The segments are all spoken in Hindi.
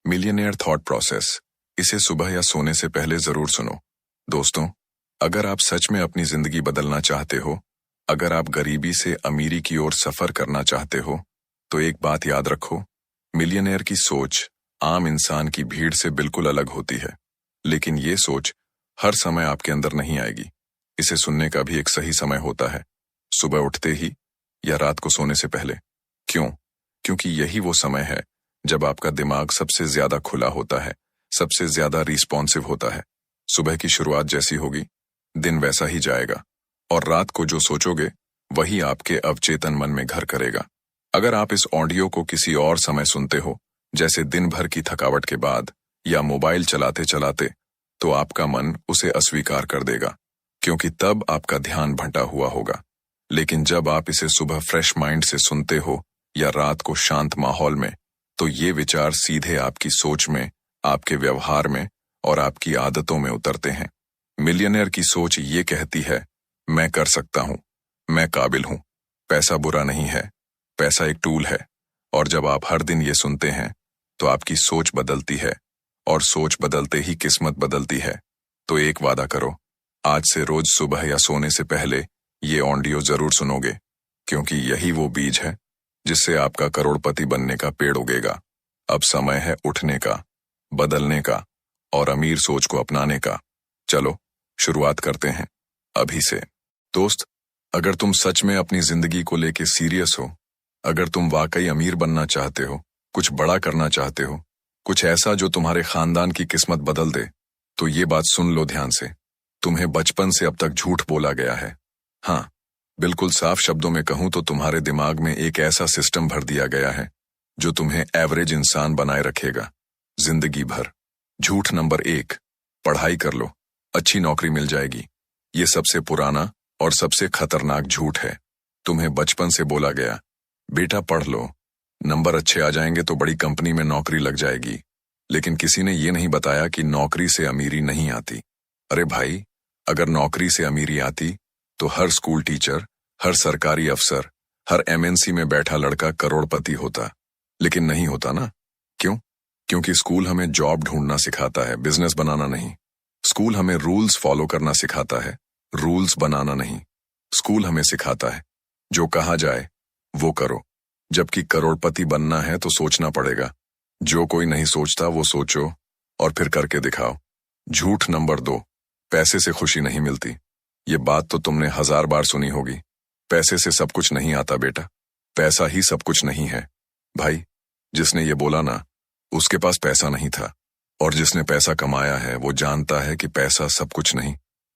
मिलियनेयर थॉट प्रोसेस, इसे सुबह या सोने से पहले जरूर सुनो। दोस्तों, अगर आप सच में अपनी जिंदगी बदलना चाहते हो, अगर आप गरीबी से अमीरी की ओर सफर करना चाहते हो, तो एक बात याद रखो, मिलियनेयर की सोच आम इंसान की भीड़ से बिल्कुल अलग होती है। लेकिन ये सोच हर समय आपके अंदर नहीं आएगी। इसे सुनने का भी एक सही समय होता है, सुबह उठते ही या रात को सोने से पहले। क्यों? क्योंकि यही वो समय है जब आपका दिमाग सबसे ज्यादा खुला होता है, सबसे ज्यादा रिस्पॉन्सिव होता है। सुबह की शुरुआत जैसी होगी, दिन वैसा ही जाएगा, और रात को जो सोचोगे वही आपके अवचेतन मन में घर करेगा। अगर आप इस ऑडियो को किसी और समय सुनते हो, जैसे दिन भर की थकावट के बाद या मोबाइल चलाते चलाते, तो आपका मन उसे अस्वीकार कर देगा, क्योंकि तब आपका ध्यान भटका हुआ होगा। लेकिन जब आप इसे सुबह फ्रेश माइंड से सुनते हो या रात को शांत माहौल में, तो ये विचार सीधे आपकी सोच में, आपके व्यवहार में और आपकी आदतों में उतरते हैं। मिलियनेयर की सोच ये कहती है, मैं कर सकता हूं, मैं काबिल हूं, पैसा बुरा नहीं है, पैसा एक टूल है। और जब आप हर दिन ये सुनते हैं, तो आपकी सोच बदलती है, और सोच बदलते ही किस्मत बदलती है। तो एक वादा करो, आज से रोज सुबह या सोने से पहले ये ऑडियो जरूर सुनोगे, क्योंकि यही वो बीज है जिससे आपका करोड़पति बनने का पेड़ उगेगा। अब समय है उठने का, बदलने का और अमीर सोच को अपनाने का। चलो शुरुआत करते हैं अभी से। दोस्त, अगर तुम सच में अपनी जिंदगी को लेके सीरियस हो, अगर तुम वाकई अमीर बनना चाहते हो, कुछ बड़ा करना चाहते हो, कुछ ऐसा जो तुम्हारे खानदान की किस्मत बदल दे, तो ये बात सुन लो ध्यान से। तुम्हें बचपन से अब तक झूठ बोला गया है। हाँ, बिल्कुल साफ शब्दों में कहूं तो तुम्हारे दिमाग में एक ऐसा सिस्टम भर दिया गया है जो तुम्हें एवरेज इंसान बनाए रखेगा जिंदगी भर। झूठ नंबर 1, पढ़ाई कर लो, अच्छी नौकरी मिल जाएगी। ये सबसे पुराना और सबसे खतरनाक झूठ है। तुम्हें बचपन से बोला गया, बेटा पढ़ लो, नंबर अच्छे आ जाएंगे तो बड़ी कंपनी में नौकरी लग जाएगी। लेकिन किसी ने ये नहीं बताया कि नौकरी से अमीरी नहीं आती। अरे भाई, अगर नौकरी से अमीरी आती तो हर स्कूल टीचर, हर सरकारी अफसर, हर एमएनसी में बैठा लड़का करोड़पति होता। लेकिन नहीं होता ना। क्यों? क्योंकि स्कूल हमें जॉब ढूंढना सिखाता है, बिजनेस बनाना नहीं। स्कूल हमें रूल्स फॉलो करना सिखाता है, रूल्स बनाना नहीं। स्कूल हमें सिखाता है, जो कहा जाए वो करो। जबकि करोड़पति बनना है तो सोचना पड़ेगा। जो कोई नहीं सोचता वो सोचो और फिर करके दिखाओ। झूठ नंबर 2, पैसे से खुशी नहीं मिलती। ये बात तो तुमने 1000 बार सुनी होगी। पैसे से सब कुछ नहीं आता बेटा, पैसा ही सब कुछ नहीं है। भाई, जिसने ये बोला ना, उसके पास पैसा नहीं था, और जिसने पैसा कमाया है वो जानता है कि पैसा सब कुछ नहीं,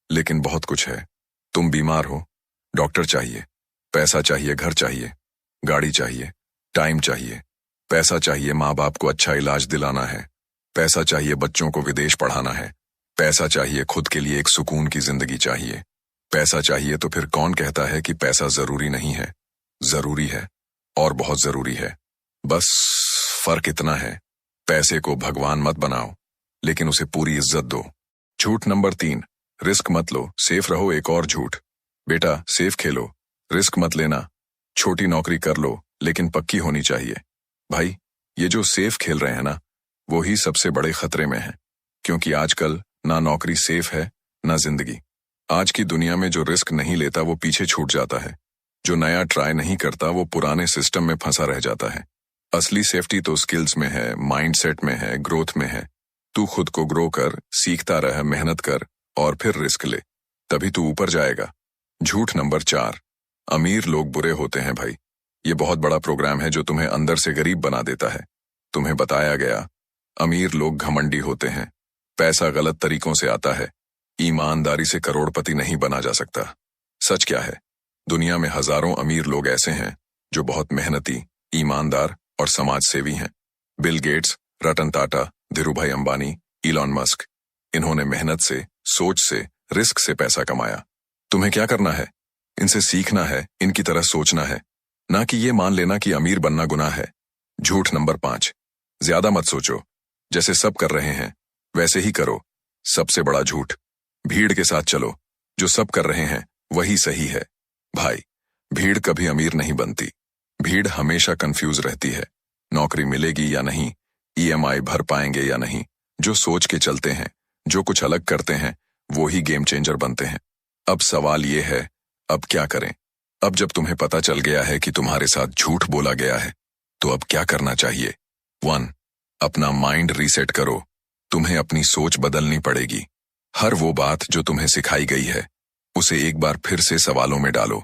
लेकिन बहुत कुछ है। तुम बीमार हो, डॉक्टर चाहिए, पैसा चाहिए, घर चाहिए, गाड़ी चाहिए, टाइम चाहिए, पैसा चाहिए, माँ बाप को अच्छा इलाज दिलाना है, पैसा चाहिए, बच्चों को विदेश पढ़ाना है, पैसा चाहिए, खुद के लिए एक सुकून की जिंदगी चाहिए, पैसा चाहिए। तो फिर कौन कहता है कि पैसा जरूरी नहीं है? जरूरी है, और बहुत जरूरी है। बस फर्क इतना है, पैसे को भगवान मत बनाओ, लेकिन उसे पूरी इज्जत दो। झूठ नंबर 3, रिस्क मत लो, सेफ रहो। एक और झूठ, बेटा सेफ खेलो, रिस्क मत लेना। छोटी नौकरी कर लो, लेकिन पक्की होनी चाहिए। भाई, ये जो सेफ खेल रहे हैं ना, वो ही सबसे बड़े खतरे में है। क्योंकि आजकल ना नौकरी सेफ है, ना जिंदगी। आज की दुनिया में जो रिस्क नहीं लेता वो पीछे छूट जाता है। जो नया ट्राई नहीं करता वो पुराने सिस्टम में फंसा रह जाता है। असली सेफ्टी तो स्किल्स में है, माइंडसेट में है, ग्रोथ में है। तू खुद को ग्रो कर, सीखता रह, मेहनत कर और फिर रिस्क ले, तभी तू ऊपर जाएगा। झूठ नंबर 4, अमीर लोग बुरे होते हैं। भाई, ये बहुत बड़ा प्रोग्राम है जो तुम्हें अंदर से गरीब बना देता है। तुम्हें बताया गया, अमीर लोग घमंडी होते हैं, पैसा गलत तरीकों से आता है, ईमानदारी से करोड़पति नहीं बना जा सकता। सच क्या है? दुनिया में हजारों अमीर लोग ऐसे हैं जो बहुत मेहनती, ईमानदार और समाज सेवी हैं। Bill Gates, Ratan Tata, Dhirubhai Ambani, Elon Musk, इन्होंने मेहनत से, सोच से, रिस्क से पैसा कमाया। तुम्हें क्या करना है? इनसे सीखना है, इनकी तरह सोचना है, ना कि ये मान लेना कि अमीर बनना गुनाह है। झूठ नंबर 5, ज्यादा मत सोचो, जैसे सब कर रहे हैं वैसे ही करो। सबसे बड़ा झूठ, भीड़ के साथ चलो, जो सब कर रहे हैं वही सही है। भाई, भीड़ कभी अमीर नहीं बनती। भीड़ हमेशा कंफ्यूज रहती है, नौकरी मिलेगी या नहीं, ईएमआई भर पाएंगे या नहीं। जो सोच के चलते हैं, जो कुछ अलग करते हैं, वो ही गेम चेंजर बनते हैं। अब सवाल ये है, अब क्या करें? अब जब तुम्हें पता चल गया है कि तुम्हारे साथ झूठ बोला गया है, तो अब क्या करना चाहिए? 1. अपना माइंड रीसेट करो। तुम्हें अपनी सोच बदलनी पड़ेगी। हर वो बात जो तुम्हें सिखाई गई है, उसे एक बार फिर से सवालों में डालो।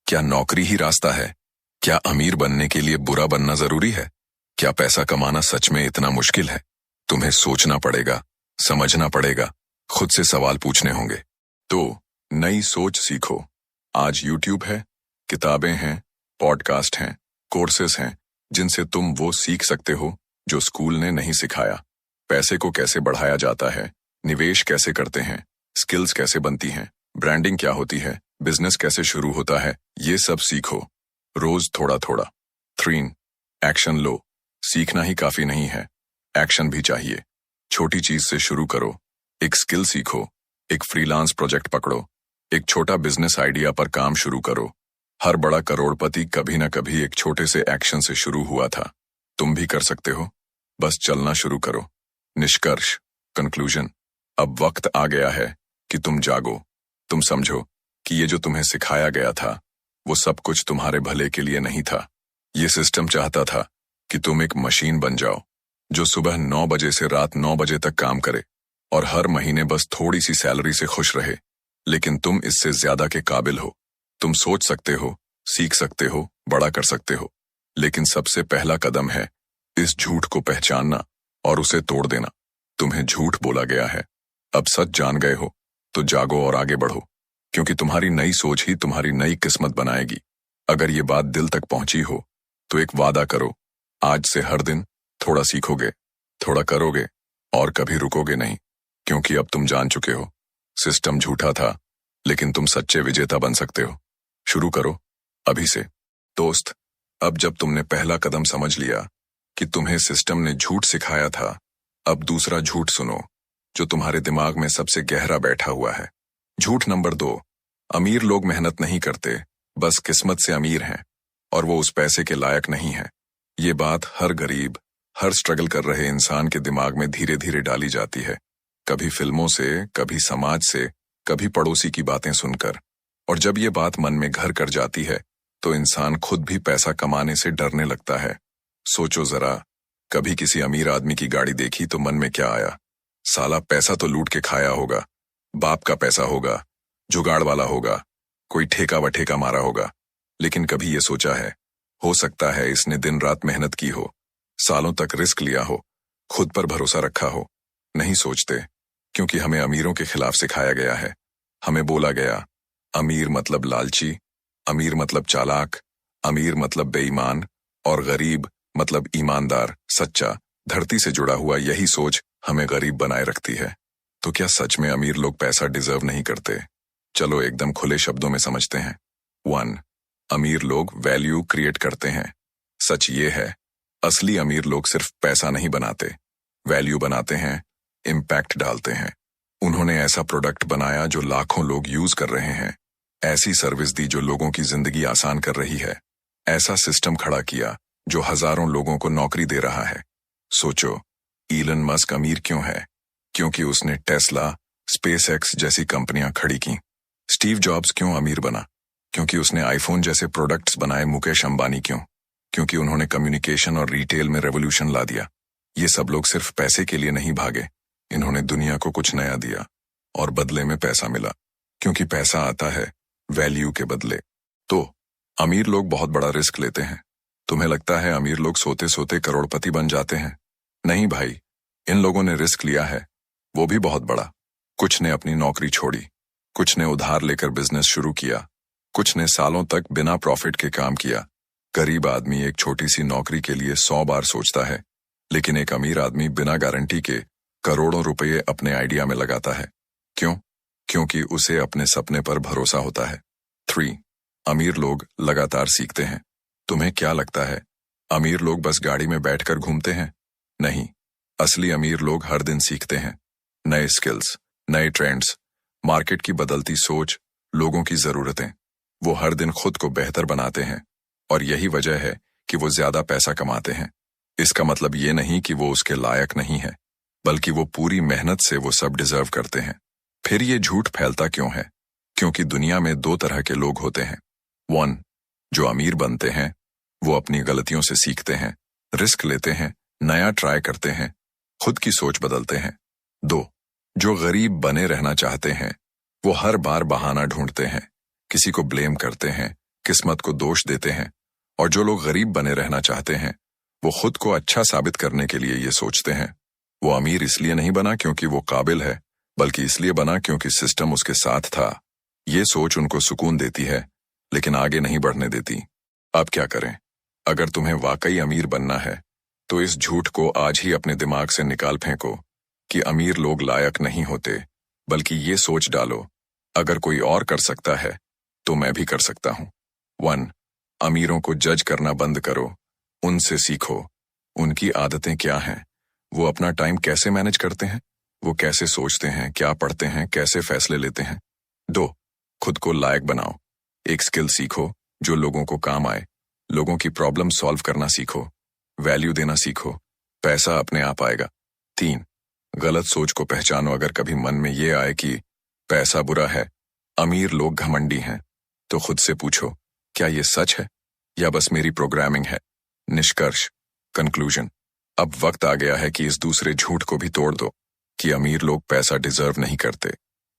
क्या नौकरी ही रास्ता है? क्या अमीर बनने के लिए बुरा बनना जरूरी है? क्या पैसा कमाना सच में इतना मुश्किल है? तुम्हें सोचना पड़ेगा, समझना पड़ेगा, खुद से सवाल पूछने होंगे। तो नई सोच सीखो। आज यूट्यूब है, किताबें हैं, पॉडकास्ट हैं, कोर्सेस हैं, जिनसे तुम वो सीख सकते हो जो स्कूल ने नहीं सिखाया। पैसे को कैसे बढ़ाया जाता है, निवेश कैसे करते हैं, स्किल्स कैसे बनती हैं, ब्रांडिंग क्या होती है, बिजनेस कैसे शुरू होता है, ये सब सीखो। रोज थोड़ा थोड़ा। 3. एक्शन लो। सीखना ही काफी नहीं है, एक्शन भी चाहिए। छोटी चीज से शुरू करो। एक स्किल सीखो, एक फ्रीलांस प्रोजेक्ट पकड़ो, एक छोटा बिजनेस आइडिया पर काम शुरू करो। हर बड़ा करोड़पति कभी ना कभी एक छोटे से एक्शन से शुरू हुआ था। तुम भी कर सकते हो, बस चलना शुरू करो। निष्कर्ष, कंक्लूजन, अब वक्त आ गया है कि तुम जागो। तुम समझो कि ये जो तुम्हें सिखाया गया था, वो सब कुछ तुम्हारे भले के लिए नहीं था। ये सिस्टम चाहता था कि तुम एक मशीन बन जाओ, जो सुबह 9 बजे से रात 9 बजे तक काम करे और हर महीने बस थोड़ी सी सैलरी से खुश रहे। लेकिन तुम इससे ज्यादा के काबिल हो। तुम सोच सकते हो, सीख सकते हो, बड़ा कर सकते हो। लेकिन सबसे पहला कदम है इस झूठ को पहचानना और उसे तोड़ देना। तुम्हें झूठ बोला गया है, अब सच जान गए हो, तो जागो और आगे बढ़ो, क्योंकि तुम्हारी नई सोच ही तुम्हारी नई किस्मत बनाएगी। अगर ये बात दिल तक पहुंची हो, तो एक वादा करो, आज से हर दिन थोड़ा सीखोगे, थोड़ा करोगे और कभी रुकोगे नहीं, क्योंकि अब तुम जान चुके हो सिस्टम झूठा था, लेकिन तुम सच्चे विजेता बन सकते हो। शुरू करो अभी से। दोस्त, अब जब तुमने पहला कदम समझ लिया कि तुम्हें सिस्टम ने झूठ सिखाया था, अब दूसरा झूठ सुनो जो तुम्हारे दिमाग में सबसे गहरा बैठा हुआ है। झूठ नंबर 2, अमीर लोग मेहनत नहीं करते, बस किस्मत से अमीर हैं और वो उस पैसे के लायक नहीं है। ये बात हर गरीब, हर स्ट्रगल कर रहे इंसान के दिमाग में धीरे धीरे डाली जाती है, कभी फिल्मों से, कभी समाज से, कभी पड़ोसी की बातें सुनकर। और जब ये बात मन में घर कर जाती है, तो इंसान खुद भी पैसा कमाने से डरने लगता है। सोचो जरा, कभी किसी अमीर आदमी की गाड़ी देखी तो मन में क्या आया? साला पैसा तो लूट के खाया होगा, बाप का पैसा होगा, जुगाड़ वाला होगा, कोई ठेका वठेका मारा होगा। लेकिन कभी ये सोचा है, हो सकता है इसने दिन रात मेहनत की हो, सालों तक रिस्क लिया हो, खुद पर भरोसा रखा हो। नहीं सोचते, क्योंकि हमें अमीरों के खिलाफ सिखाया गया है। हमें बोला गया, अमीर मतलब लालची, अमीर मतलब चालाक, अमीर मतलब बेईमान और गरीब मतलब ईमानदार, सच्चा, धरती से जुड़ा हुआ। यही सोच हमें गरीब बनाए रखती है। तो क्या सच में अमीर लोग पैसा डिजर्व नहीं करते? चलो एकदम खुले शब्दों में समझते हैं। 1. अमीर लोग वैल्यू क्रिएट करते हैं। सच ये है, असली अमीर लोग सिर्फ पैसा नहीं बनाते, वैल्यू बनाते हैं, इम्पैक्ट डालते हैं। उन्होंने ऐसा प्रोडक्ट बनाया जो लाखों लोग यूज कर रहे हैं, ऐसी सर्विस दी जो लोगों की जिंदगी आसान कर रही है, ऐसा सिस्टम खड़ा किया जो हजारों लोगों को नौकरी दे रहा है। सोचो, ईलन मस्क अमीर क्यों है? क्योंकि उसने टेस्ला, स्पेसएक्स जैसी कंपनियां खड़ी की। स्टीव जॉब्स क्यों अमीर बना? क्योंकि उसने आईफोन जैसे प्रोडक्ट्स बनाए। मुकेश अंबानी क्यों? क्योंकि उन्होंने कम्युनिकेशन और रिटेल में रेवोल्यूशन ला दिया। ये सब लोग सिर्फ पैसे के लिए नहीं भागे, इन्होंने दुनिया को कुछ नया दिया और बदले में पैसा मिला, क्योंकि पैसा आता है वैल्यू के बदले। तो अमीर लोग बहुत बड़ा रिस्क लेते हैं। तुम्हें लगता है अमीर लोग सोते सोते करोड़पति बन जाते हैं? नहीं भाई, इन लोगों ने रिस्क लिया है, वो भी बहुत बड़ा। कुछ ने अपनी नौकरी छोड़ी, कुछ ने उधार लेकर बिजनेस शुरू किया, कुछ ने सालों तक बिना प्रॉफिट के काम किया। गरीब आदमी एक छोटी सी नौकरी के लिए 100 बार सोचता है, लेकिन एक अमीर आदमी बिना गारंटी के करोड़ों रुपए अपने आइडिया में लगाता है। क्यों? क्योंकि उसे अपने सपने पर भरोसा होता है। 3. अमीर लोग लगातार सीखते हैं। तुम्हें क्या लगता है अमीर लोग बस गाड़ी में बैठकर घूमते हैं? नहीं, असली अमीर लोग हर दिन सीखते हैं। नए स्किल्स, नए ट्रेंड्स, मार्केट की बदलती सोच, लोगों की जरूरतें। वो हर दिन खुद को बेहतर बनाते हैं और यही वजह है कि वो ज्यादा पैसा कमाते हैं। इसका मतलब ये नहीं कि वो उसके लायक नहीं है, बल्कि वो पूरी मेहनत से वो सब डिजर्व करते हैं। फिर ये झूठ फैलता क्यों है? क्योंकि दुनिया में दो तरह के लोग होते हैं। 1, जो अमीर बनते हैं, वो अपनी गलतियों से सीखते हैं, रिस्क लेते हैं, नया ट्राई करते हैं, खुद की सोच बदलते हैं। 2, जो गरीब बने रहना चाहते हैं, वो हर बार बहाना ढूंढते हैं, किसी को ब्लेम करते हैं, किस्मत को दोष देते हैं। और जो लोग गरीब बने रहना चाहते हैं, वो खुद को अच्छा साबित करने के लिए ये सोचते हैं। वो अमीर इसलिए नहीं बना क्योंकि वो काबिल है, बल्कि इसलिए बना क्योंकि सिस्टम उसके साथ था। ये सोच उनको सुकून देती है, लेकिन आगे नहीं बढ़ने देती। अब क्या करें? अगर तुम्हें वाकई अमीर बनना है, तो इस झूठ को आज ही अपने दिमाग से निकाल फेंको कि अमीर लोग लायक नहीं होते, बल्कि ये सोच डालो, अगर कोई और कर सकता है, तो मैं भी कर सकता हूँ। 1, अमीरों को जज करना बंद करो, उनसे सीखो। उनकी आदतें क्या हैं? वो अपना टाइम कैसे मैनेज करते हैं? वो कैसे सोचते हैं, क्या पढ़ते हैं, कैसे फैसले लेते हैं? 2, खुद को लायक बनाओ। एक स्किल सीखो जो लोगों को काम आए। लोगों की प्रॉब्लम सॉल्व करना सीखो, वैल्यू देना सीखो, पैसा अपने आप आएगा। 3, गलत सोच को पहचानो। अगर कभी मन में ये आए कि पैसा बुरा है, अमीर लोग घमंडी हैं, तो खुद से पूछो, क्या ये सच है या बस मेरी प्रोग्रामिंग है? निष्कर्ष, कंक्लूजन, अब वक्त आ गया है कि इस दूसरे झूठ को भी तोड़ दो कि अमीर लोग पैसा डिजर्व नहीं करते।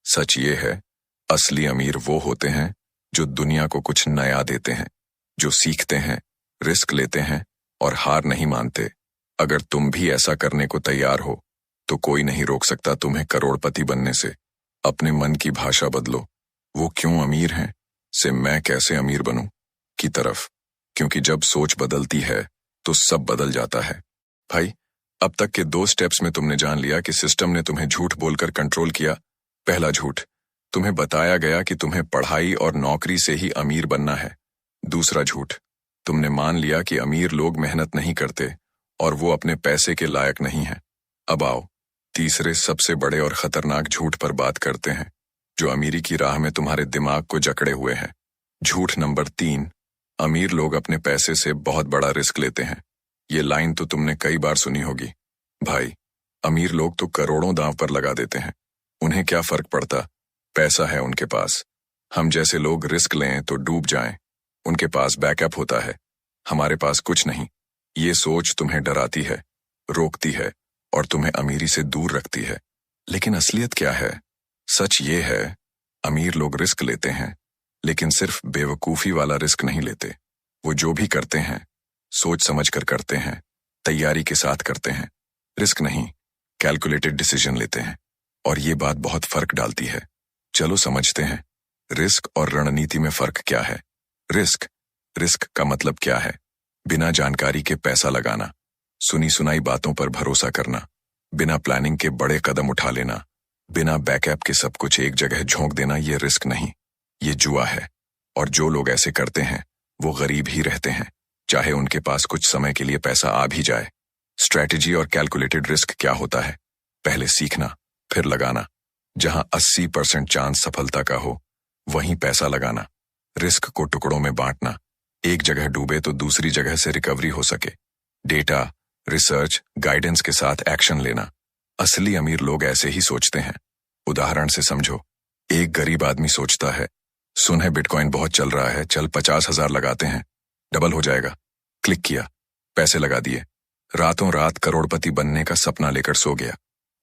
सच ये है, असली अमीर वो होते हैं जो दुनिया को कुछ नया देते हैं, जो सीखते हैं, रिस्क लेते हैं और हार नहीं मानते। अगर तुम भी ऐसा करने को तैयार हो, तो कोई नहीं रोक सकता तुम्हें करोड़पति बनने से। अपने मन की भाषा बदलो, वो क्यों अमीर हैं से मैं कैसे अमीर बनूं की तरफ, क्योंकि जब सोच बदलती है तो सब बदल जाता है। भाई, अब तक के 2 स्टेप्स में तुमने जान लिया कि सिस्टम ने तुम्हें झूठ बोलकर कंट्रोल किया। पहला झूठ, तुम्हें बताया गया कि तुम्हें पढ़ाई और नौकरी से ही अमीर बनना है। दूसरा झूठ, तुमने मान लिया कि अमीर लोग मेहनत नहीं करते और वो अपने पैसे के लायक नहीं हैं। अब आओ तीसरे सबसे बड़े और खतरनाक झूठ पर बात करते हैं, जो अमीरी की राह में तुम्हारे दिमाग को जकड़े हुए हैं। झूठ नंबर 3, अमीर लोग अपने पैसे से बहुत बड़ा रिस्क लेते हैं। ये लाइन तो तुमने कई बार सुनी होगी। भाई, अमीर लोग तो करोड़ों दांव पर लगा देते हैं। उन्हें क्या फर्क पड़ता? पैसा है उनके पास। हम जैसे लोग रिस्क लें तो डूब जाएं। उनके पास बैकअप होता है, हमारे पास कुछ नहीं। ये सोच तुम्हें डराती है, रोकती है और तुम्हें अमीरी से दूर रखती है। लेकिन असलियत क्या है? सच ये है, अमीर लोग रिस्क लेते हैं, लेकिन सिर्फ बेवकूफी वाला रिस्क नहीं लेते। वो जो भी करते हैं, सोच समझ कर करते हैं, तैयारी के साथ करते हैं। रिस्क नहीं, कैलकुलेटेड डिसीजन लेते हैं। और ये बात बहुत फर्क डालती है। चलो समझते हैं, रिस्क और रणनीति में फर्क क्या है। रिस्क का मतलब क्या है? बिना जानकारी के पैसा लगाना, सुनी सुनाई बातों पर भरोसा करना, बिना प्लानिंग के बड़े कदम उठा लेना, बिना बैकअप के सब कुछ एक जगह झोंक देना। ये रिस्क नहीं, ये जुआ है। और जो लोग ऐसे करते हैं, वो गरीब ही रहते हैं, चाहे उनके पास कुछ समय के लिए पैसा आ भी जाए। स्ट्रैटेजी और कैलकुलेटेड रिस्क क्या होता है? पहले सीखना, फिर लगाना। जहां 80% चांस सफलता का हो, वहीं पैसा लगाना। रिस्क को टुकड़ों में बांटना, एक जगह डूबे तो दूसरी जगह से रिकवरी हो सके। डेटा, रिसर्च, गाइडेंस के साथ एक्शन लेना। असली अमीर लोग ऐसे ही सोचते हैं। उदाहरण से समझो, एक गरीब आदमी सोचता है, सुने बिटकॉइन बहुत चल रहा है, चल 50,000 लगाते हैं, डबल हो जाएगा। क्लिक किया, पैसे लगा दिए, रातों रात करोड़पति बनने का सपना लेकर सो गया।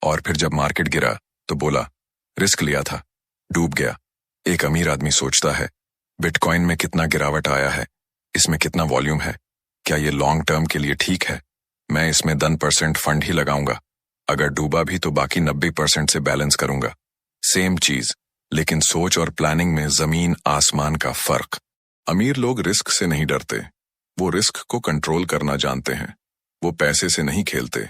और फिर जब मार्केट गिरा तो बोला, रिस्क लिया था, डूब गया। एक अमीर आदमी सोचता है, बिटकॉइन में कितना गिरावट आया है, इसमें कितना वॉल्यूम है, क्या ये लॉन्ग टर्म के लिए ठीक है? मैं इसमें 10% फंड ही लगाऊंगा, अगर डूबा भी तो बाकी 90% से बैलेंस करूंगा। सेम चीज, लेकिन सोच और प्लानिंग में जमीन आसमान का फर्क। अमीर लोग रिस्क से नहीं डरते, वो रिस्क को कंट्रोल करना जानते हैं। वो पैसे से नहीं खेलते,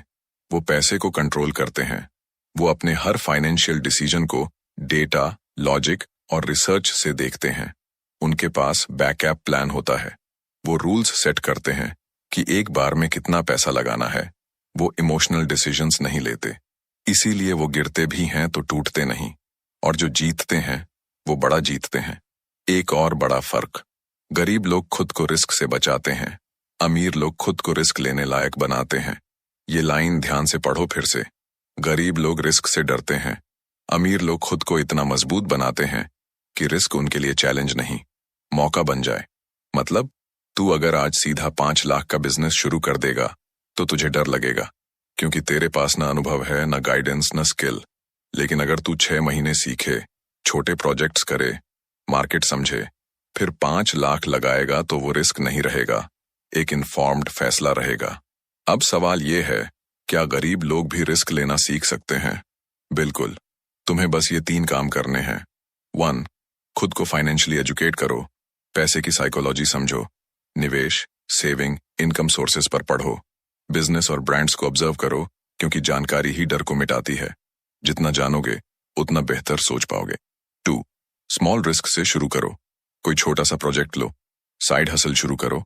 वो पैसे को कंट्रोल करते हैं। वो अपने हर फाइनेंशियल डिसीजन को डेटा, लॉजिक और रिसर्च से देखते हैं। उनके पास बैकअप प्लान होता है। वो रूल्स सेट करते हैं कि एक बार में कितना पैसा लगाना है। वो इमोशनल डिसीजंस नहीं लेते, इसीलिए वो गिरते भी हैं तो टूटते नहीं, और जो जीतते हैं वो बड़ा जीतते हैं। एक और बड़ा फर्क, गरीब लोग खुद को रिस्क से बचाते हैं, अमीर लोग खुद को रिस्क लेने लायक बनाते हैं। ये लाइन ध्यान से पढ़ो फिर से। गरीब लोग रिस्क से डरते हैं। अमीर लोग खुद को इतना मजबूत बनाते हैं कि रिस्क उनके लिए चैलेंज नहीं, मौका बन जाए। मतलब तू अगर आज सीधा 5 लाख का बिजनेस शुरू कर देगा तो तुझे डर लगेगा, क्योंकि तेरे पास ना अनुभव है, ना गाइडेंस, ना स्किल। लेकिन अगर तू 6 महीने सीखे, छोटे प्रोजेक्ट्स करे, मार्केट समझे, फिर 5 लाख लगाएगा तो वो रिस्क नहीं रहेगा, एक इन्फॉर्म्ड फैसला रहेगा। अब सवाल ये है, क्या गरीब लोग भी रिस्क लेना सीख सकते हैं? बिल्कुल। तुम्हें बस ये 3 काम करने हैं। 1. खुद को फाइनेंशियली एजुकेट करो, पैसे की साइकोलॉजी समझो, निवेश, सेविंग, इनकम सोर्सेज पर पढ़ो, बिजनेस और ब्रांड्स को ऑब्जर्व करो, क्योंकि जानकारी ही डर को मिटाती है। जितना जानोगे उतना बेहतर सोच पाओगे। 2. स्मॉल रिस्क से शुरू करो। कोई छोटा सा प्रोजेक्ट लो, साइड हसल शुरू करो,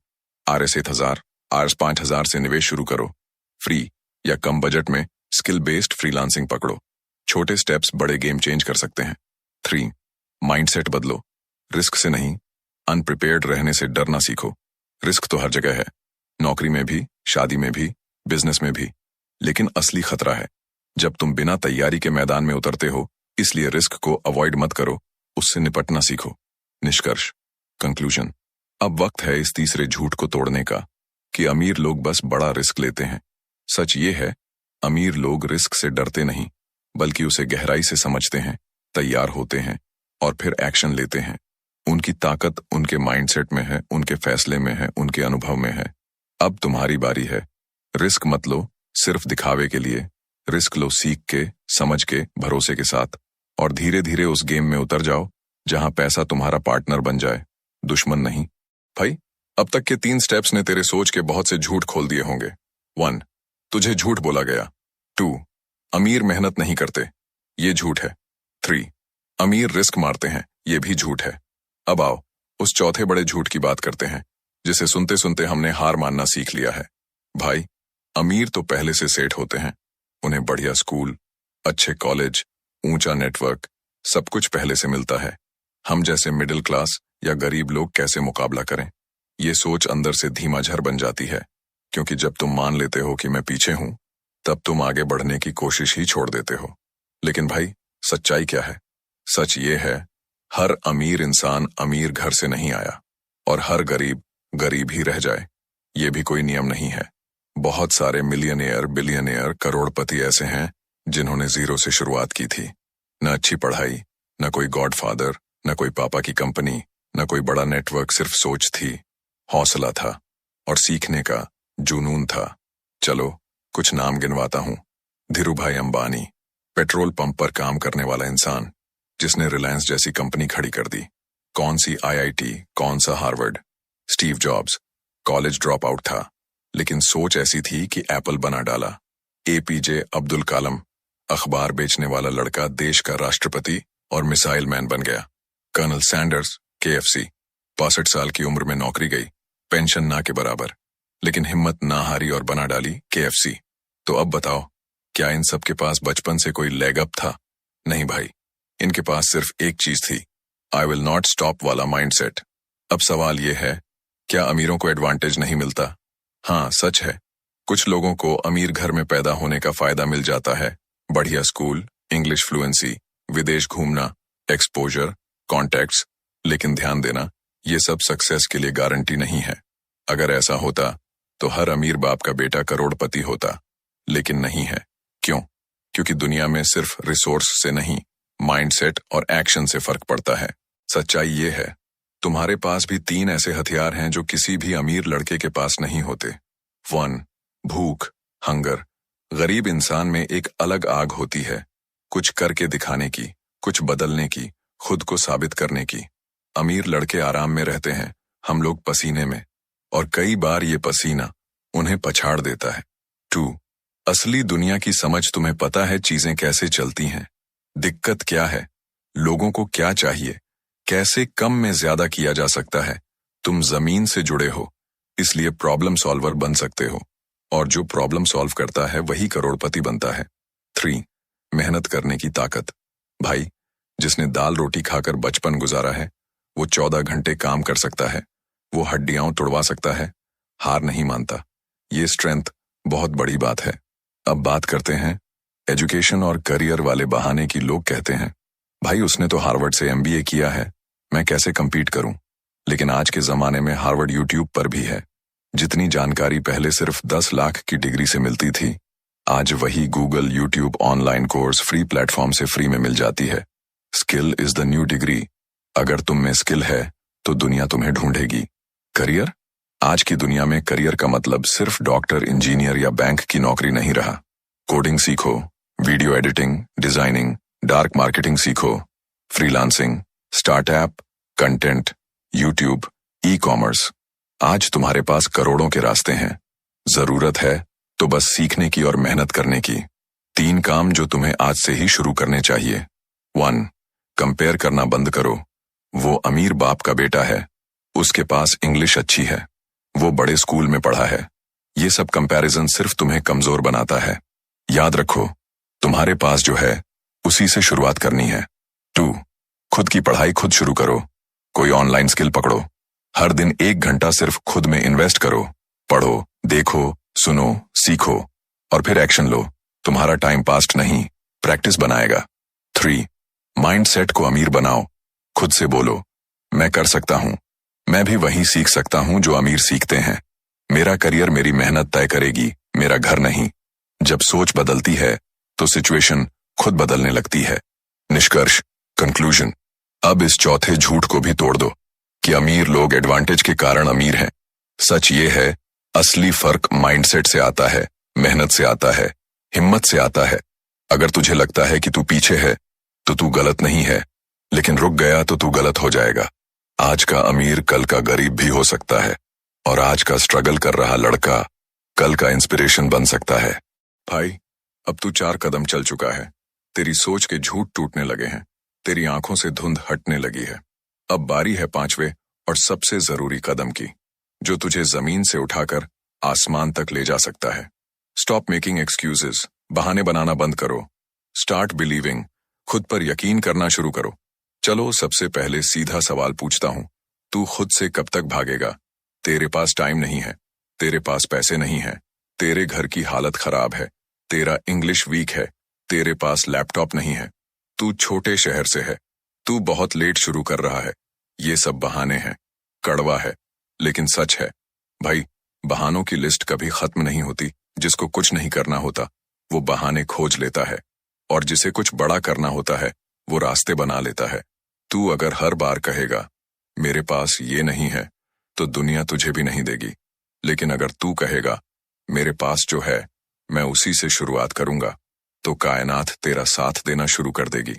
RS 1000, RS 5000 से निवेश शुरू करो। फ्री या कम बजट में स्किल बेस्ड फ्रीलांसिंग पकड़ो। छोटे स्टेप्स बड़े गेम चेंज कर सकते हैं। 3. माइंडसेट बदलो, रिस्क से नहीं, अनप्रिपेयर्ड रहने से डरना सीखो। रिस्क तो हर जगह है, नौकरी में भी, शादी में भी, बिजनेस में भी, लेकिन असली खतरा है जब तुम बिना तैयारी के मैदान में उतरते हो। इसलिए रिस्क को अवॉइड मत करो, उससे निपटना सीखो। निष्कर्ष, कंक्लूजन, अब वक्त है इस तीसरे झूठ को तोड़ने का कि अमीर लोग बस बड़ा रिस्क लेते हैं। सच ये है, अमीर लोग रिस्क से डरते नहीं, बल्कि उसे गहराई से समझते हैं, तैयार होते हैं और फिर एक्शन लेते हैं। उनकी ताकत उनके माइंडसेट में है, उनके फैसले में है, उनके अनुभव में है। अब तुम्हारी बारी है। रिस्क मत लो सिर्फ दिखावे के लिए, रिस्क लो सीख के, समझ के, भरोसे के साथ, और धीरे धीरे उस गेम में उतर जाओ जहां पैसा तुम्हारा पार्टनर बन जाए, दुश्मन नहीं। भाई, अब तक के 3 स्टेप्स ने तेरे सोच के बहुत से झूठ खोल दिए होंगे। 1. तुझे झूठ बोला गया। 2. अमीर मेहनत नहीं करते, ये झूठ है। 3. अमीर रिस्क मारते हैं, ये भी झूठ है। अब आओ उस चौथे बड़े झूठ की बात करते हैं, जिसे सुनते सुनते हमने हार मानना सीख लिया है। भाई, अमीर तो पहले से सेट होते हैं। उन्हें बढ़िया स्कूल, अच्छे कॉलेज, ऊंचा नेटवर्क, सब कुछ पहले से मिलता है। हम जैसे मिडिल क्लास या गरीब लोग कैसे मुकाबला करें? ये सोच अंदर से धीमा झर बन जाती है, क्योंकि जब तुम मान लेते हो कि मैं पीछे हूं, तब तुम आगे बढ़ने की कोशिश ही छोड़ देते हो। लेकिन भाई, सच्चाई क्या है? सच ये है, हर अमीर इंसान अमीर घर से नहीं आया, और हर गरीब गरीब ही रह जाए, ये भी कोई नियम नहीं है। बहुत सारे मिलियनेयर, बिलियनेयर, करोड़पति ऐसे हैं जिन्होंने जीरो से शुरुआत की थी। न अच्छी पढ़ाई, न कोई गॉडफादर, न कोई पापा की कंपनी, न कोई बड़ा नेटवर्क, सिर्फ सोच थी, हौसला था और सीखने का जुनून था। चलो कुछ नाम गिनवाता हूं। धीरूभाई अंबानी, पेट्रोल पंप पर काम करने वाला इंसान जिसने रिलायंस जैसी कंपनी खड़ी कर दी। कौन सी IIT, कौन सा Harvard. Steve jobs, college drop out था, लेकिन सोच ऐसी थी कि एप्पल बना डाला। APJ अब्दुल कलाम, अखबार बेचने वाला लड़का देश का राष्ट्रपति और मिसाइल मैन बन गया। कर्नल सैंडर्स, KFC, 65 साल की उम्र में नौकरी गई, पेंशन ना के बराबर, लेकिन हिम्मत ना हारी और बना डाली KFC। तो अब बताओ, क्या इन सब के पास बचपन से कोई लेग अप था? नहीं भाई, इनके पास सिर्फ एक चीज थी, आई विल नॉट स्टॉप वाला माइंडसेट। अब सवाल यह है, क्या अमीरों को एडवांटेज नहीं मिलता? हाँ, सच है, कुछ लोगों को अमीर घर में पैदा होने का फायदा मिल जाता है। बढ़िया स्कूल, इंग्लिश फ्लुएंसी, विदेश घूमना, एक्सपोजर, कॉन्टैक्ट्स। लेकिन ध्यान देना, ये सब सक्सेस के लिए गारंटी नहीं है। अगर ऐसा होता तो हर अमीर बाप का बेटा करोड़पति होता, लेकिन नहीं है। क्यों? क्योंकि दुनिया में सिर्फ रिसोर्स से नहीं, माइंडसेट और एक्शन से फर्क पड़ता है। सच्चाई ये है, तुम्हारे पास भी 3 ऐसे हथियार हैं जो किसी भी अमीर लड़के के पास नहीं होते। 1. भूख, हंगर। गरीब इंसान में एक अलग आग होती है, कुछ करके दिखाने की, कुछ बदलने की, खुद को साबित करने की। अमीर लड़के आराम में रहते हैं, हम लोग पसीने में, और कई बार ये पसीना उन्हें पछाड़ देता है। 2. असली दुनिया की समझ। तुम्हें पता है चीजें कैसे चलती हैं, दिक्कत क्या है, लोगों को क्या चाहिए, कैसे कम में ज्यादा किया जा सकता है। तुम जमीन से जुड़े हो, इसलिए प्रॉब्लम सॉल्वर बन सकते हो, और जो प्रॉब्लम सॉल्व करता है वही करोड़पति बनता है। 3. मेहनत करने की ताकत। भाई, जिसने दाल रोटी खाकर बचपन गुजारा है, वो 14 घंटे काम कर सकता है, वो हड्डियां तोड़वा सकता है, हार नहीं मानता। ये स्ट्रेंथ बहुत बड़ी बात है। अब बात करते हैं एजुकेशन और करियर वाले बहाने की। लोग कहते हैं, भाई उसने तो हार्वर्ड से एमबीए किया है, मैं कैसे compete करूं। लेकिन आज के जमाने में हार्वर्ड यूट्यूब पर भी है। जितनी जानकारी पहले सिर्फ 10 लाख की डिग्री से मिलती थी, आज वही Google, YouTube, online course, free platform से फ्री में मिल जाती है। Skill is the new degree. अगर तुम में स्किल है तो दुनिया तुम्हें ढूंढेगी। करियर, आज की दुनिया में करियर का मतलब सिर्फ डॉक्टर, इंजीनियर या बैंक की नौकरी नहीं रहा। कोडिंग सीखो, video editing, designing, dark marketing सीखो, freelancing, startup, content, YouTube, e commerce. आज तुम्हारे पास करोड़ों के रास्ते हैं। जरूरत है तो बस सीखने की और मेहनत करने की। 3 काम जो तुम्हें आज से ही शुरू करने चाहिए। 1. कंपेयर करना बंद करो। वो अमीर बाप का बेटा है, उसके पास इंग्लिश अच्छी है, वो बड़े स्कूल में पढ़ा है। ये सब कंपैरिजन सिर्फ तुम्हें कमजोर बनाता है। याद रखो, तुम्हारे पास जो है उसी से शुरुआत करनी है। 2. खुद की पढ़ाई खुद शुरू करो। कोई ऑनलाइन स्किल पकड़ो। हर दिन 1 घंटा सिर्फ खुद में इन्वेस्ट करो। पढ़ो, देखो, सुनो, सीखो और फिर एक्शन लो। तुम्हारा टाइम पास्ट नहीं, प्रैक्टिस बनाएगा। 3. माइंडसेट को अमीर बनाओ। खुद से बोलो, मैं कर सकता हूं, मैं भी वही सीख सकता हूं जो अमीर सीखते हैं। मेरा करियर मेरी मेहनत तय करेगी, मेरा घर नहीं। जब सोच बदलती है तो सिचुएशन खुद बदलने लगती है। निष्कर्ष, कंक्लूजन। अब इस चौथे झूठ को भी तोड़ दो कि अमीर लोग एडवांटेज के कारण अमीर हैं। सच ये है, असली फर्क माइंडसेट से आता है, मेहनत से आता है, हिम्मत से आता है। अगर तुझे लगता है कि तू पीछे है तो तू गलत नहीं है, लेकिन रुक गया तो तू गलत हो जाएगा। आज का अमीर कल का गरीब भी हो सकता है, और आज का स्ट्रगल कर रहा लड़का कल का इंस्पिरेशन बन सकता है। भाई, अब तू 4 कदम चल चुका है। तेरी सोच के झूठ टूटने लगे हैं, तेरी आंखों से धुंध हटने लगी है। अब बारी है 5वें और सबसे जरूरी कदम की, जो तुझे जमीन से उठाकर आसमान तक ले जा सकता है। Stop making excuses. बहाने बनाना बंद करो। Start believing. खुद पर यकीन करना शुरू करो। चलो, सबसे पहले सीधा सवाल पूछता हूं, तू खुद से कब तक भागेगा? तेरे पास टाइम नहीं है, तेरे पास पैसे नहीं है, तेरे घर की हालत खराब है, तेरा इंग्लिश वीक है, तेरे पास लैपटॉप नहीं है, तू छोटे शहर से है, तू बहुत लेट शुरू कर रहा है। ये सब बहाने हैं। कड़वा है लेकिन सच है। भाई, बहानों की लिस्ट कभी खत्म नहीं होती। जिसको कुछ नहीं करना होता वो बहाने खोज लेता है, और जिसे कुछ बड़ा करना होता है वो रास्ते बना लेता है। तू अगर हर बार कहेगा मेरे पास ये नहीं है, तो दुनिया तुझे भी नहीं देगी। लेकिन अगर तू कहेगा मेरे पास जो है मैं उसी से शुरुआत करूंगा, तो कायनात तेरा साथ देना शुरू कर देगी।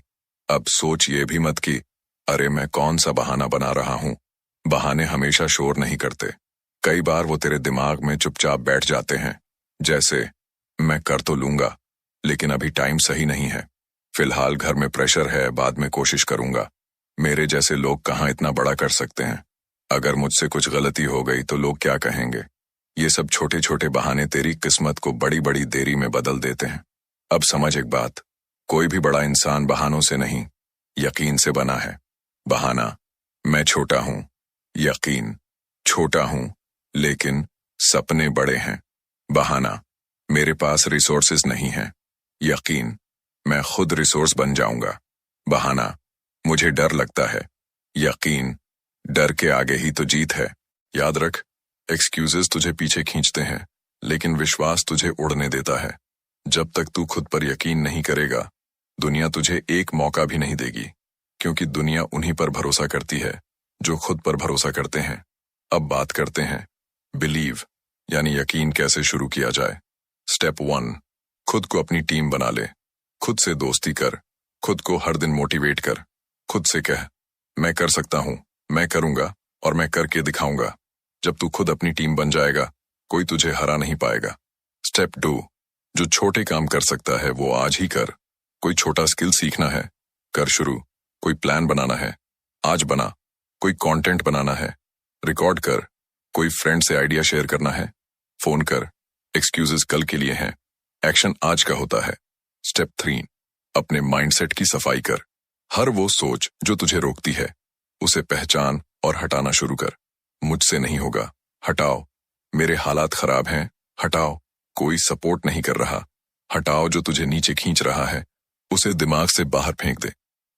अब सोच ये भी मत कि अरे मैं कौन सा बहाना बना रहा हूं। बहाने हमेशा शोर नहीं करते। कई बार वो तेरे दिमाग में चुपचाप बैठ जाते हैं, जैसे मैं कर तो लूंगा लेकिन अभी टाइम सही नहीं है, फिलहाल घर में प्रेशर है, बाद में कोशिश करूंगा। मेरे जैसे लोग कहाँ इतना बड़ा कर सकते हैं, अगर मुझसे कुछ गलती हो गई तो लोग क्या कहेंगे। ये सब छोटे छोटे बहाने तेरी किस्मत को बड़ी बड़ी देरी में बदल देते हैं। अब समझ एक बात, कोई भी बड़ा इंसान बहानों से नहीं, यकीन से बना है। बहाना, मैं छोटा हूं, यकीन, छोटा हूं लेकिन सपने बड़े हैं। बहाना, मेरे पास रिसोर्सेज नहीं हैं, यकीन, मैं खुद रिसोर्स बन जाऊंगा। बहाना, मुझे डर लगता है, यकीन, डर के आगे ही तो जीत है। याद रख, एक्सक्यूजेस तुझे पीछे खींचते हैं लेकिन विश्वास तुझे उड़ने देता है। जब तक तू खुद पर यकीन नहीं करेगा, दुनिया तुझे एक मौका भी नहीं देगी, क्योंकि दुनिया उन्हीं पर भरोसा करती है जो खुद पर भरोसा करते हैं। अब बात करते हैं बिलीव यानी यकीन कैसे शुरू किया जाए। स्टेप 1, खुद को अपनी टीम बना ले। खुद से दोस्ती कर, खुद को हर दिन मोटिवेट कर। खुद से कह, मैं कर सकता हूं, मैं करूंगा और मैं करके दिखाऊंगा। जब तू खुद अपनी टीम बन जाएगा, कोई तुझे हरा नहीं पाएगा। स्टेप 2, जो छोटे काम कर सकता है वो आज ही कर। कोई छोटा स्किल सीखना है, कर शुरू। कोई प्लान बनाना है, आज बना। कोई कंटेंट बनाना है, रिकॉर्ड कर। कोई फ्रेंड से आइडिया शेयर करना है, फोन कर। एक्सक्यूजेस कल के लिए हैं, एक्शन आज का होता है। स्टेप 3, अपने माइंडसेट की सफाई कर। हर वो सोच जो तुझे रोकती है, उसे पहचान और हटाना शुरू कर। मुझसे नहीं होगा, हटाओ। मेरे हालात खराब हैं, हटाओ। कोई सपोर्ट नहीं कर रहा, हटाओ। जो तुझे नीचे खींच रहा है उसे दिमाग से बाहर फेंक दे।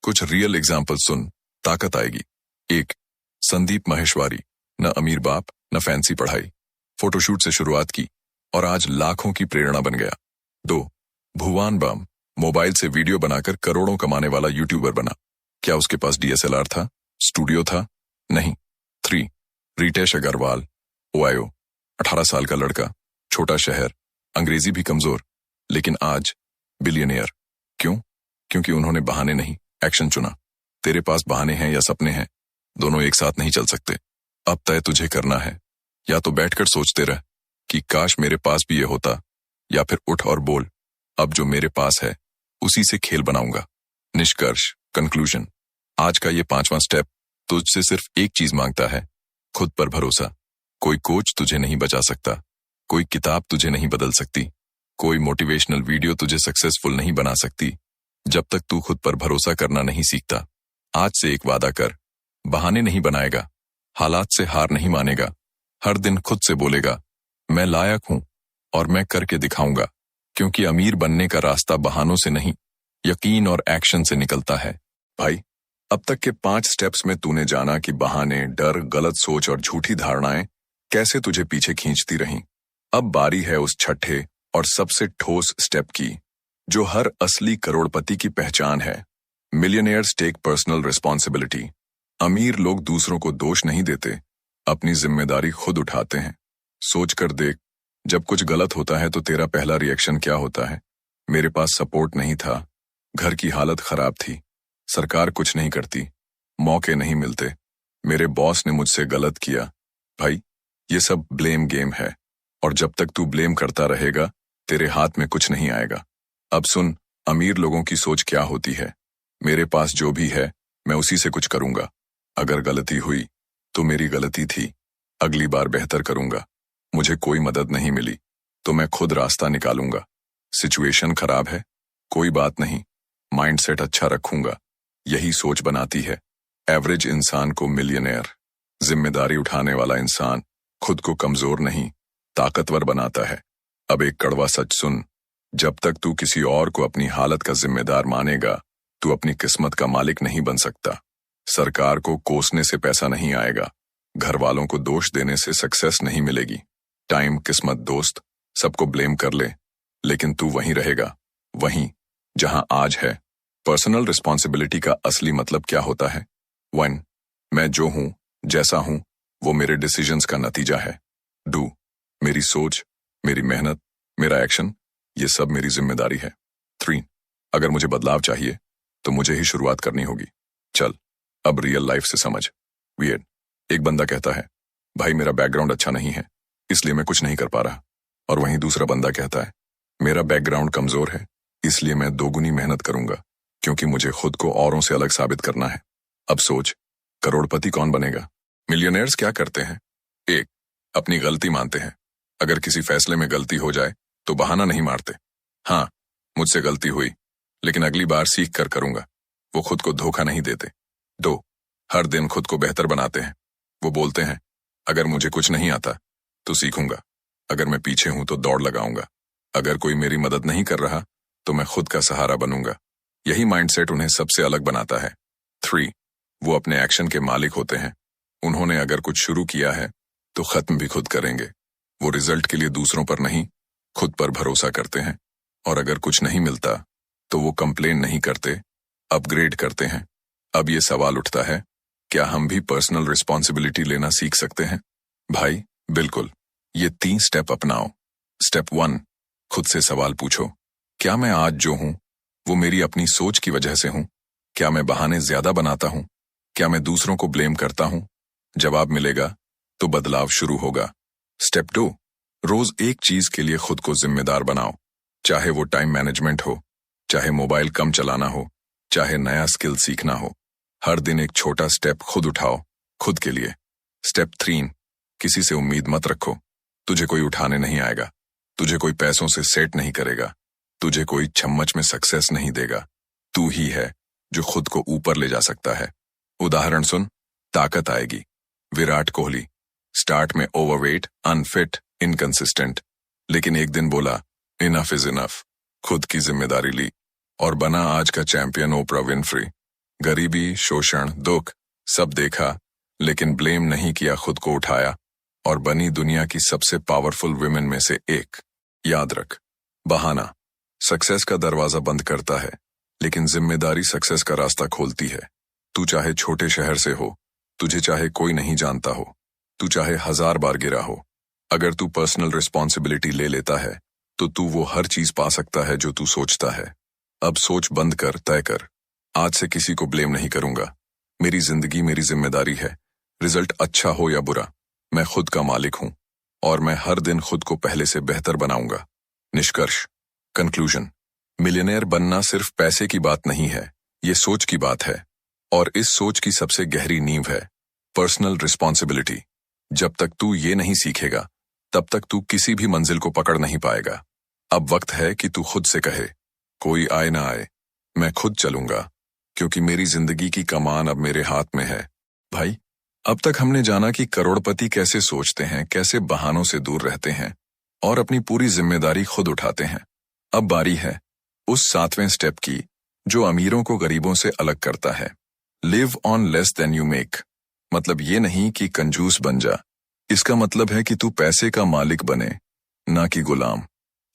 कुछ रियल एग्जाम्पल सुन, ताकत आएगी। 1, संदीप माहेश्वरी, न अमीर बाप न फैंसी पढ़ाई, फोटोशूट से शुरुआत की और आज लाखों की प्रेरणा बन गया। 2, भुवन बाम, मोबाइल से वीडियो बनाकर करोड़ों कमाने वाला यूट्यूबर बना। क्या उसके पास DSLR था, स्टूडियो था? नहीं। 3, रितेश अग्रवाल, ओहायो, 18 साल का लड़का, छोटा शहर, अंग्रेजी भी कमजोर, लेकिन आज बिलियनियर। क्यों? क्योंकि उन्होंने बहाने नहीं, एक्शन चुना। तेरे पास बहाने हैं या सपने हैं, दोनों एक साथ नहीं चल सकते। अब तय तुझे करना है, या तो बैठकर सोचते रह कि काश मेरे पास भी ये होता, या फिर उठ और बोल, अब जो मेरे पास है उसी से खेल बनाऊंगा। निष्कर्ष, कंक्लूजन, आज का ये 5वां स्टेप तुझसे सिर्फ एक चीज मांगता है, खुद पर भरोसा। कोई कोच तुझे नहीं बचा सकता, कोई किताब तुझे नहीं बदल सकती, कोई मोटिवेशनल वीडियो तुझे सक्सेसफुल नहीं बना सकती, जब तक तू खुद पर भरोसा करना नहीं सीखता। आज से एक वादा कर, बहाने नहीं बनाएगा, हालात से हार नहीं मानेगा, हर दिन खुद से बोलेगा मैं लायक हूं और मैं करके दिखाऊंगा। क्योंकि अमीर बनने का रास्ता बहानों से नहीं, यकीन और एक्शन से निकलता है। भाई, अब तक के 5 स्टेप्स में तूने जाना कि बहाने, डर, गलत सोच और झूठी धारणाएं कैसे तुझे पीछे खींचती रहीं। अब बारी है उस छठे और सबसे ठोस स्टेप की, जो हर असली करोड़पति की पहचान है। Millionaires take personal responsibility. अमीर लोग दूसरों को दोष नहीं देते, अपनी जिम्मेदारी खुद उठाते हैं। सोच कर देख, जब कुछ गलत होता है तो तेरा पहला रिएक्शन क्या होता है? मेरे पास सपोर्ट नहीं था, घर की हालत खराब थी, सरकार कुछ नहीं करती, मौके नहीं मिलते, मेरे बॉस ने मुझसे गलत किया। भाई, ये सब ब्लेम गेम है, और जब तक तू ब्लेम करता रहेगा तेरे हाथ में कुछ नहीं आएगा। अब सुन, अमीर लोगों की सोच क्या होती है। मेरे पास जो भी है मैं उसी से कुछ करूंगा, अगर गलती हुई तो मेरी गलती थी, अगली बार बेहतर करूंगा। मुझे कोई मदद नहीं मिली तो मैं खुद रास्ता निकालूंगा। सिचुएशन खराब है, कोई बात नहीं, माइंडसेट अच्छा रखूंगा। यही सोच बनाती है एवरेज इंसान को मिलियनेयर। जिम्मेदारी उठाने वाला इंसान खुद को कमजोर नहीं, ताकतवर बनाता है। अब एक कड़वा सच सुन, जब तक तू किसी और को अपनी हालत का जिम्मेदार मानेगा, तू अपनी किस्मत का मालिक नहीं बन सकता। सरकार को कोसने से पैसा नहीं आएगा, घर वालों को दोष देने से सक्सेस नहीं मिलेगी। टाइम, किस्मत, दोस्त सबको ब्लेम कर ले, लेकिन तू वहीं रहेगा, वहीं जहां आज है। पर्सनल रिस्पॉन्सिबिलिटी का असली मतलब क्या होता है? 1, मैं जो हूं, जैसा हूं, वो मेरे डिसीजंस का नतीजा है। 2, मेरी सोच, मेरी मेहनत, मेरा एक्शन, ये सब मेरी जिम्मेदारी है। 3, अगर मुझे बदलाव चाहिए तो मुझे ही शुरुआत करनी होगी। चल, अब रियल लाइफ से समझ। वियर्ड, एक बंदा कहता है, भाई मेरा बैकग्राउंड अच्छा नहीं है इसलिए मैं कुछ नहीं कर पा रहा, और वहीं दूसरा बंदा कहता है, मेरा बैकग्राउंड कमजोर है इसलिए मैं दोगुनी मेहनत करूंगा, क्योंकि मुझे खुद को औरों से अलग साबित करना है। अब सोच, करोड़पति कौन बनेगा? मिलियनेयर्स क्या करते हैं? 1, अपनी गलती मानते हैं। अगर किसी फैसले में गलती हो जाए तो बहाना नहीं मारते, हाँ मुझसे गलती हुई लेकिन अगली बार सीख कर करूंगा। वो खुद को धोखा नहीं देते। 2, हर दिन खुद को बेहतर बनाते हैं। वो बोलते हैं, अगर मुझे कुछ नहीं आता तो सीखूंगा, अगर मैं पीछे हूं तो दौड़ लगाऊंगा, अगर कोई मेरी मदद नहीं कर रहा तो मैं खुद का सहारा बनूंगा। यही माइंडसेट उन्हें सबसे अलग बनाता है। 3, वो अपने एक्शन के मालिक होते हैं। उन्होंने अगर कुछ शुरू किया है तो खत्म भी खुद करेंगे। वो रिजल्ट के लिए दूसरों पर नहीं, खुद पर भरोसा करते हैं, और अगर कुछ नहीं मिलता तो वो कंप्लेन नहीं करते, अपग्रेड करते हैं। अब ये सवाल उठता है, क्या हम भी पर्सनल रिस्पॉन्सिबिलिटी लेना सीख सकते हैं? भाई बिल्कुल, ये 3 स्टेप अपनाओ। स्टेप 1, खुद से सवाल पूछो, क्या मैं आज जो हूं वो मेरी अपनी सोच की वजह से हूं? क्या मैं बहाने ज्यादा बनाता हूं? क्या मैं दूसरों को ब्लेम करता हूं? जवाब मिलेगा तो बदलाव शुरू होगा। स्टेप 2, रोज एक चीज के लिए खुद को जिम्मेदार बनाओ, चाहे वो टाइम मैनेजमेंट हो, चाहे मोबाइल कम चलाना हो, चाहे नया स्किल सीखना हो। हर दिन एक छोटा स्टेप खुद उठाओ, खुद के लिए। स्टेप 3, किसी से उम्मीद मत रखो। तुझे कोई उठाने नहीं आएगा, तुझे कोई पैसों से सेट नहीं करेगा, तुझे कोई चम्मच में सक्सेस नहीं देगा। तू ही है जो खुद को ऊपर ले जा सकता है। उदाहरण सुन, ताकत आएगी, विराट कोहली। स्टार्ट में ओवरवेट, अनफिट, इनकंसिस्टेंट, लेकिन एक दिन बोला इनफ इज इनफ, खुद की जिम्मेदारी ली और बना आज का चैंपियन ओपरा विनफ्री। गरीबी, शोषण, दुख सब देखा, लेकिन ब्लेम नहीं किया, खुद को उठाया और बनी दुनिया की सबसे पावरफुल विमेन में से एक। याद रख, बहाना सक्सेस का दरवाजा बंद करता है, लेकिन जिम्मेदारी सक्सेस का रास्ता खोलती है। तू चाहे छोटे शहर से हो, तुझे चाहे कोई नहीं जानता हो, तू चाहे 1000 बार गिरा हो, अगर तू पर्सनल रिस्पॉन्सिबिलिटी ले लेता है तो तू वो हर चीज पा सकता है जो तू सोचता है। अब सोच बंद कर, तय कर, आज से किसी को ब्लेम नहीं करूंगा, मेरी जिंदगी मेरी जिम्मेदारी है, रिजल्ट अच्छा हो या बुरा, मैं खुद का मालिक हूं और मैं हर दिन खुद को पहले से बेहतर बनाऊंगा। निष्कर्ष, कंक्लूजन, मिलियनेयर बनना सिर्फ पैसे की बात नहीं है, ये सोच की बात है और इस सोच की सबसे गहरी नींव है पर्सनल रिस्पॉन्सिबिलिटी। जब तक तू ये नहीं सीखेगा तब तक तू किसी भी मंजिल को पकड़ नहीं पाएगा। अब वक्त है कि तू खुद से कहे, कोई आए ना आए, मैं खुद चलूंगा, क्योंकि मेरी जिंदगी की कमान अब मेरे हाथ में है। भाई, अब तक हमने जाना कि करोड़पति कैसे सोचते हैं, कैसे बहानों से दूर रहते हैं और अपनी पूरी जिम्मेदारी खुद उठाते हैं। अब बारी है उस 7वें स्टेप की जो अमीरों को गरीबों से अलग करता है। Live on less than you make. मतलब ये नहीं कि कंजूस बन जा, इसका मतलब है कि तू पैसे का मालिक बने, ना कि गुलाम।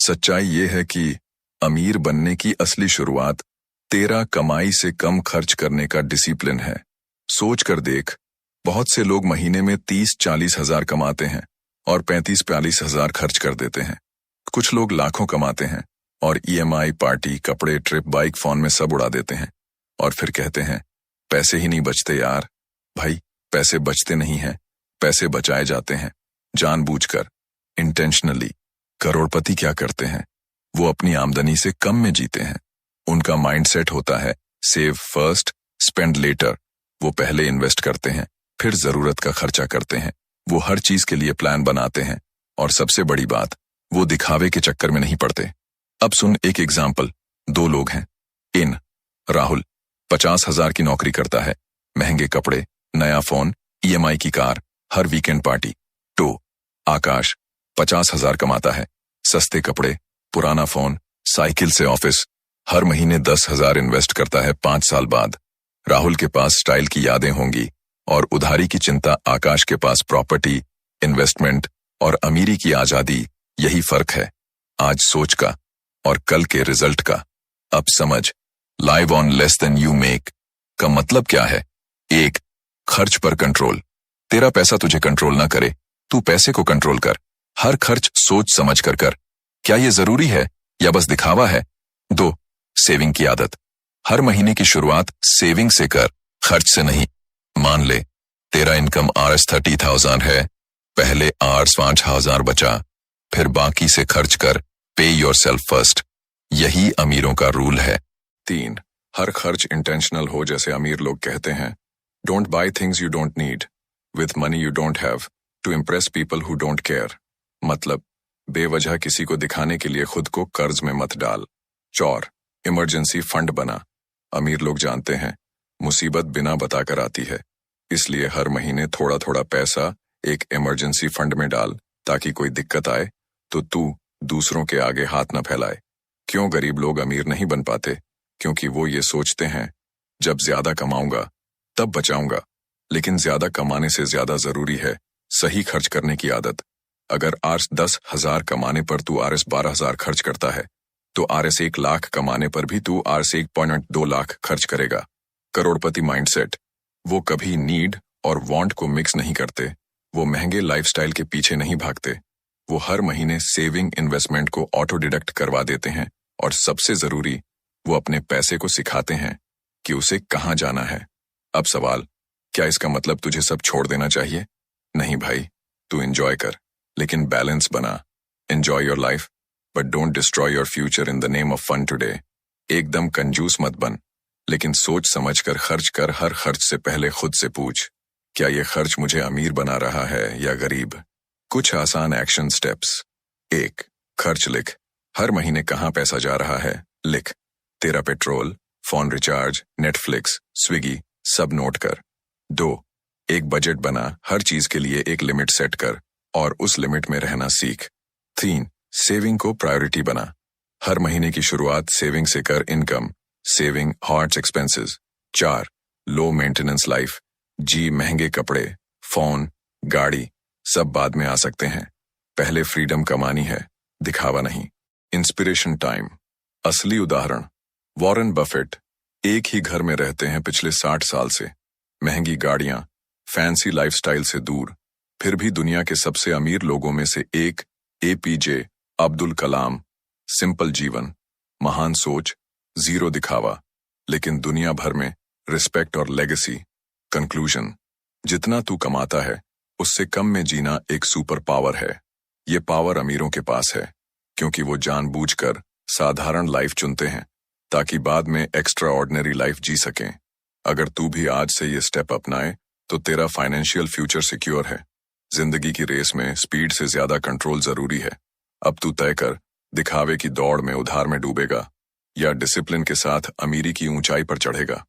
सच्चाई ये है कि अमीर बनने की असली शुरुआत तेरा कमाई से कम खर्च करने का डिसिप्लिन है। सोच कर देख, बहुत से लोग महीने में 30-40 हजार कमाते हैं और 35-40 हजार खर्च कर देते हैं। कुछ लोग लाखों कमाते हैं और ईएमआई, पार्टी, कपड़े, ट्रिप, बाइक, फोन में सब उड़ा देते हैं और फिर कहते हैं पैसे ही नहीं बचते यार। भाई, पैसे बचते नहीं हैं, पैसे बचाए जाते हैं, जानबूझकर, इंटेंशनली। करोड़पति क्या करते हैं? वो अपनी आमदनी से कम में जीते हैं। उनका माइंडसेट होता है सेव फर्स्ट, स्पेंड लेटर। वो पहले इन्वेस्ट करते हैं, फिर जरूरत का खर्चा करते हैं। वो हर चीज के लिए प्लान बनाते हैं और सबसे बड़ी बात, वो दिखावे के चक्कर में नहीं पड़ते। अब सुन एक एग्जाम्पल। 2 लोग हैं। इन राहुल 50,000 की नौकरी करता है, महंगे कपड़े, नया फोन, ईएमआई की कार, हर वीकेंड पार्टी। 2 आकाश 50,000 कमाता है, सस्ते कपड़े, पुराना फोन, साइकिल से ऑफिस, हर महीने 10,000 इन्वेस्ट करता है 5 साल बाद। राहुल के पास स्टाइल की यादें होंगी और उधारी की चिंता। आकाश के पास प्रॉपर्टी, इन्वेस्टमेंट और अमीरी की आजादी। यही फर्क है आज सोच का और कल के रिजल्ट का। अब समझ, live on less than you make का मतलब क्या है? 1 खर्च पर कंट्रोल। तेरा पैसा तुझे कंट्रोल ना करे, तू पैसे को कंट्रोल कर। हर खर्च सोच समझ कर कर। क्या ये जरूरी है या बस दिखावा है? 2 सेविंग की आदत। हर महीने की शुरुआत सेविंग से कर, खर्च से नहीं। मान ले तेरा इनकम Rs 30,000 है, पहले Rs 5,000 बचा, फिर बाकी से खर्च कर। पे योरसेल्फ फर्स्ट। यही अमीरों का रूल है। 3 हर खर्च इंटेंशनल हो, जैसे अमीर लोग कहते हैं, don't buy things you don't need with money you don't have to impress people who don't care. मतलब बेवजह किसी को दिखाने के लिए खुद को कर्ज में मत डाल। 4 इमरजेंसी फंड बना। अमीर लोग जानते हैं मुसीबत बिना बताकर आती है, इसलिए हर महीने थोड़ा थोड़ा पैसा एक इमरजेंसी फंड में डाल, ताकि कोई दिक्कत आए तो तू दूसरों के आगे हाथ न फैलाए। क्यों गरीब लोग अमीर नहीं बन पाते? क्योंकि वो ये सोचते हैं जब ज्यादा कमाऊंगा तब बचाऊंगा। लेकिन ज्यादा कमाने से ज्यादा जरूरी है सही खर्च करने की आदत। अगर Rs 10,000 कमाने पर तू Rs 12,000 खर्च करता है, तो Rs 1 लाख कमाने पर भी तू Rs 1.2 लाख खर्च करेगा। करोड़पति माइंडसेट, वो कभी नीड और वांट को मिक्स नहीं करते। वो महंगे लाइफस्टाइल के पीछे नहीं भागते। वो हर महीने सेविंग, इन्वेस्टमेंट को ऑटो डिडक्ट करवा देते हैं और सबसे जरूरी, वो अपने पैसे को सिखाते हैं कि उसे कहाँ जाना है। अब सवाल, क्या इसका मतलब तुझे सब छोड़ देना चाहिए? नहीं भाई, तू एंजॉय कर, लेकिन बैलेंस बना। Enjoy your life but don't destroy your future in the name of fun today. एकदम कंजूस मत बन, लेकिन सोच समझ कर खर्च कर। हर खर्च से पहले खुद से पूछ, क्या ये खर्च मुझे अमीर बना रहा है या गरीब? कुछ आसान एक्शन स्टेप्स। 1 खर्च लिख। हर महीने कहाँ पैसा जा रहा है लिख। तेरा petrol, phone recharge, Netflix, Swiggy सब नोट कर। 2 एक बजट बना, हर चीज के लिए एक लिमिट सेट कर और उस लिमिट में रहना सीख। 3. सेविंग को प्रायोरिटी बना, हर महीने की शुरुआत सेविंग से कर। Income, saving, hearts expenses. 4. Low maintenance life, जी महंगे कपड़े, फोन, गाड़ी सब बाद में आ सकते हैं, पहले फ्रीडम कमानी है, दिखावा नहीं। इंस्पिरेशन टाइम, असली उदाहरण वॉरेन बफेट, एक ही घर में रहते हैं पिछले 60 साल से, महंगी गाड़ियां, फैंसी लाइफस्टाइल से दूर, फिर भी दुनिया के सबसे अमीर लोगों में से एक। APJ अब्दुल कलाम, सिंपल जीवन, महान सोच, जीरो दिखावा, लेकिन दुनिया भर में रिस्पेक्ट और लेगेसी। कंक्लूजन, जितना तू कमाता है उससे कम में जीना एक सुपर पावर है। ये पावर अमीरों के पास है क्योंकि वो जानबूझकर साधारण लाइफ चुनते हैं ताकि बाद में एक्स्ट्रा ऑर्डिनरी लाइफ जी सकें। अगर तू भी आज से ये स्टेप अपनाए तो तेरा फाइनेंशियल फ्यूचर सिक्योर है। जिंदगी की रेस में स्पीड से ज्यादा कंट्रोल जरूरी है। अब तू तय कर, दिखावे की दौड़ में उधार में डूबेगा या डिसिप्लिन के साथ अमीरी की ऊंचाई पर चढ़ेगा।